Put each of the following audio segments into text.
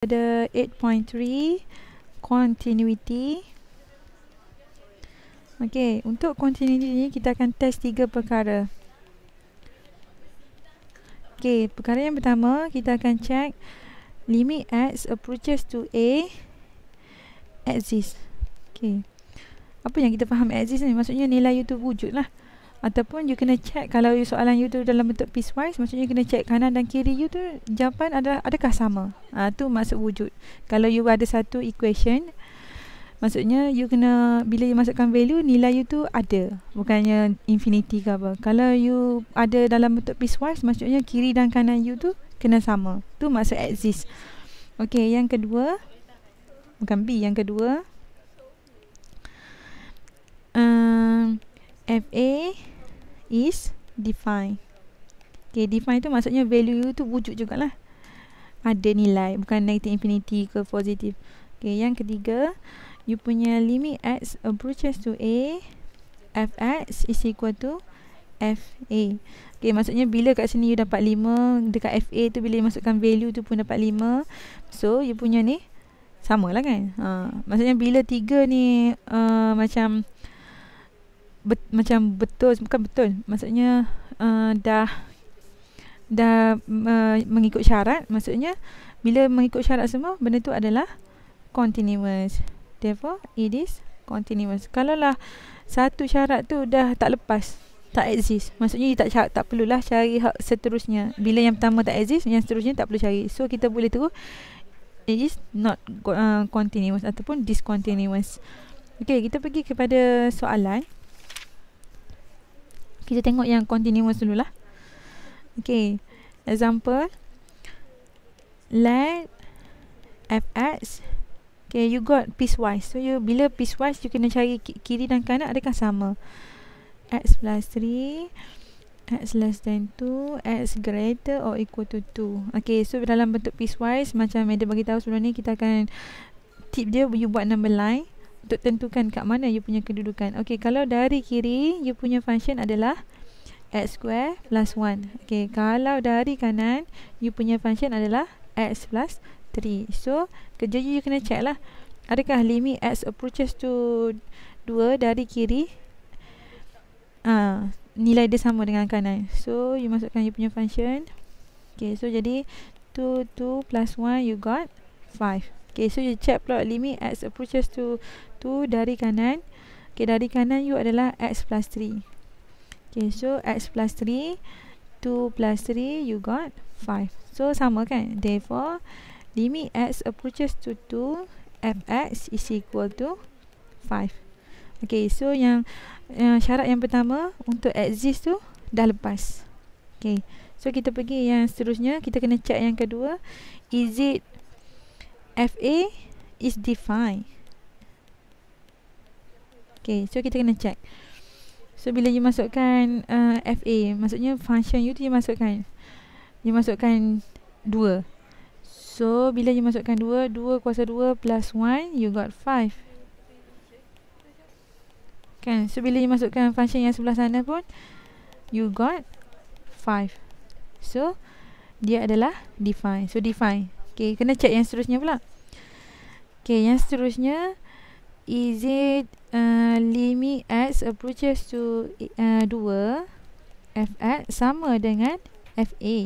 Pada 8.3 continuity. Okey, untuk continuity ni kita akan test 3 perkara. Okey, perkara yang pertama kita akan check limit x approaches to a exists. Okey. Apa yang kita faham exists ni? Maksudnya nilai u tu wujud lah. Ataupun you kena check kalau soalan you tu dalam bentuk piecewise, maksudnya you kena check kanan dan kiri you tu jawapan adakah sama. Tu maksud wujud. Kalau you ada satu equation, maksudnya you kena bila you masukkan value, nilai you tu ada, bukannya infinity ke apa. Kalau you ada dalam bentuk piecewise, maksudnya kiri dan kanan you tu kena sama. Tu maksud exist. Okey, yang kedua, bukan B, yang kedua, FA is defined. Okay, define tu maksudnya value you tu wujud jugalah, ada nilai, bukan negative infinity ke positif. Okay, yang ketiga, you punya limit x approaches to a, fx is equal to fa. Okay, maksudnya bila kat sini you dapat 5, dekat fa tu bila you masukkan value tu pun dapat 5. So you punya ni sama lah kan. Maksudnya bila 3 ni macam betul, bukan betul, maksudnya dah mengikut syarat, maksudnya bila mengikut syarat semua, benda tu adalah continuous. Therefore it is continuous. Kalau lah satu syarat tu dah tak lepas, tak exist, maksudnya you tak perlulah cari hak seterusnya. Bila yang pertama tak exist, yang seterusnya tak perlu cari. So kita boleh terus it is not continuous ataupun discontinuous. Okay, kita pergi kepada soalan. Kita tengok yang continuous dululah. Okay, example, let fx. Okay, you got piecewise. So you bila piecewise, you kena cari kiri dan kanan adakah sama. X plus 3, x less than 2, x greater or equal to 2. Okay, so dalam bentuk piecewise, macam Madam bagi tahu sebelum ni, kita akan tip dia, you buat number line untuk tentukan kat mana you punya kedudukan. Okay, kalau dari kiri, you punya function adalah x square plus 1. Okay, kalau dari kanan, you punya function adalah x plus 3. So, kerja you kena check lah, adakah limit x approaches to 2 dari kiri, nilai dia sama dengan kanan. So, you masukkan you punya function. Okay, so jadi 2 plus 1, you got 5. Okay, so you check plot limit x approaches to 2 dari kanan. Okay, dari kanan you adalah x plus 3. Okay, so x plus 3, 2 plus 3, you got 5. So, sama kan? Therefore, limit x approaches to 2, fx is equal to 5. Okay, so yang syarat yang pertama untuk exist tu dah lepas. Okay, so kita pergi yang seterusnya. Kita kena check yang kedua. Is it fa is defined? Okay, so kita kena check. So bila you masukkan fa, maksudnya function you tu you masukkan 2. So bila you masukkan 2 kuasa 2 plus 1, you got 5 kan. So bila you masukkan function yang sebelah sana pun, you got 5. So dia adalah define. So define. Okay, kena check yang seterusnya pula. Okay, yang seterusnya, is it limit x approaches to 2, fx sama dengan fa.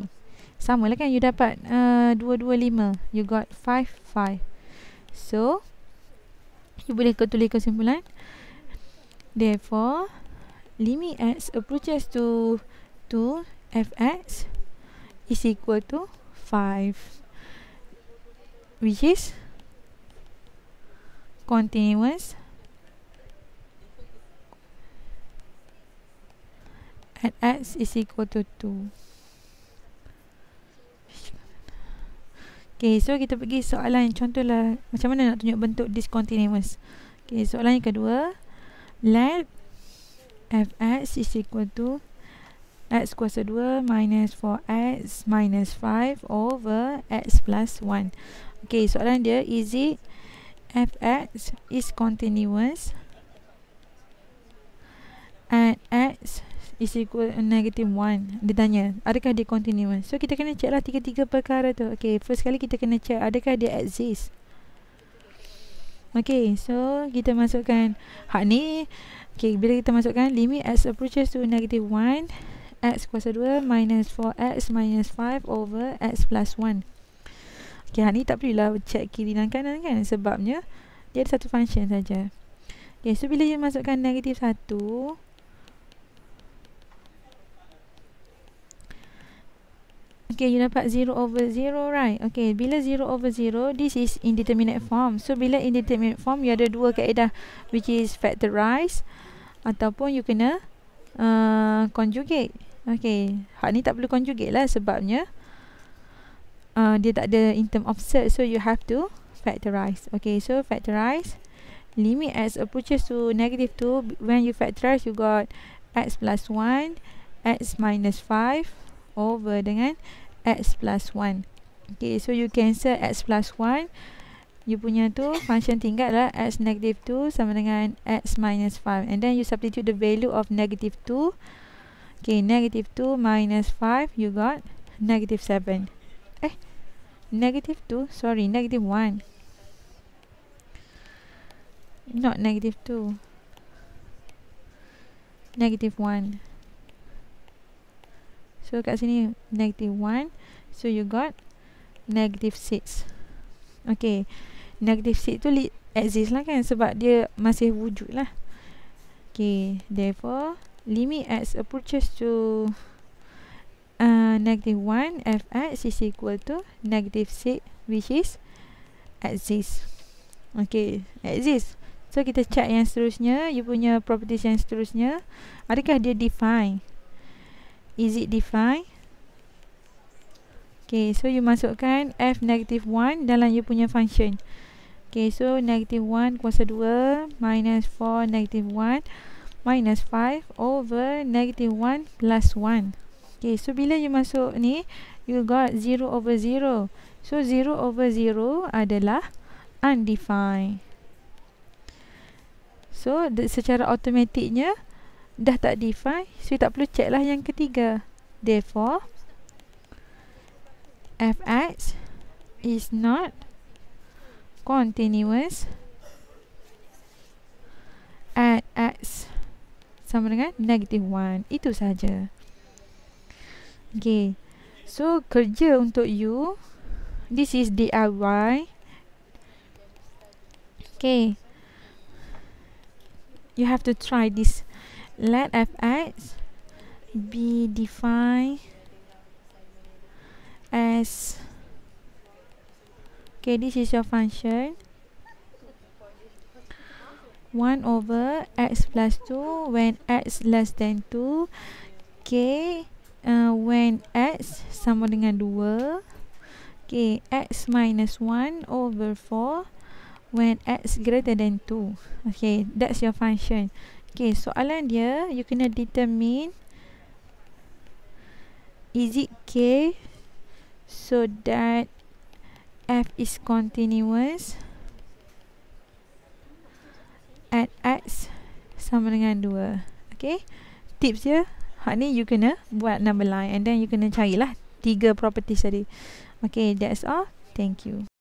Sama lah kan, you dapat 2, 5, you got 5, 5. So you boleh tulis kesimpulan. Therefore, limit x approaches to 2, fx is equal to 5, which is continuous at x is equal to 2. Okay, so kita pergi soalan contohlah macam mana nak tunjuk bentuk discontinuous. Okay, soalan yang kedua, let fx is equal to x kuasa 2 minus 4x minus 5 over x plus 1. Okay, soalan dia, is it fx is continuous at x is equal negative 1. Dia tanya, adakah dia continuous? So, kita kena check lah tiga-tiga perkara tu. Okay, first kali kita kena check adakah dia exist. Okay, so kita masukkan hak ni. Okay, bila kita masukkan limit x approaches to negative 1, x kuasa 2 minus 4x minus 5 over x plus 1. Okay, hak ni tak perlulah check kiri dan kanan kan, sebabnya dia ada satu function saja. Okay, so bila dia masukkan negative 1, okay, you dapat 0 over 0, right? Okay, bila 0 over 0, this is indeterminate form. So, bila indeterminate form, you ada dua kaedah, which is factorize ataupun you kena conjugate. Okay, hak ni tak perlu conjugate lah sebabnya dia tak ada in term of set. So, you have to factorize. Okay, so factorize limit x approaches to negative 2. When you factorize, you got x plus 1, x minus 5 over dengan x plus 1. Okay, so you cancel x plus 1. You punya tu function tinggal lah x negative 2 sama dengan x minus 5. And then you substitute the value of negative 2. Okay, negative 2 minus 5, you got negative 7. Negative 2, sorry, negative 1. Not negative 2. Negative 1. So, kat sini negative 1. So, you got negative 6. Okay. Negative 6 tu exist lah kan, sebab dia masih wujud lah. Okay. Therefore, limit x approaches to negative 1 fx is equal to negative 6, which is exist. Okay. Exist. So, kita check yang seterusnya. You punya properties yang seterusnya. Adakah dia define? Is it define? Okay, so you masukkan f negative 1 dalam you punya function. Okay, so negative 1 kuasa 2 minus 4 negative 1 minus 5 over negative 1 plus 1. Okay, so bila you masuk ni, you got 0 over 0. So, 0 over 0 adalah undefined. So, secara automatiknya dah tak define, so tak perlu check lah yang ketiga. Therefore, fx is not continuous at x sama dengan negative 1. Itu saja. Okay, so kerja untuk you, this is DIY. Okay, you have to try this. Let fx be defined as, okay, this is your function 1 over x plus 2 when x less than 2. Okay, when x sama dengan 2. Okay, x minus 1 over 4 when x greater than 2. Okay, that's your function. Okay, soalan dia, you kena determine is it k so that f is continuous at x sama dengan 2. Okay, tips dia, hak ni you kena buat number line and then you kena carilah 3 properties tadi. Okay, that's all. Thank you.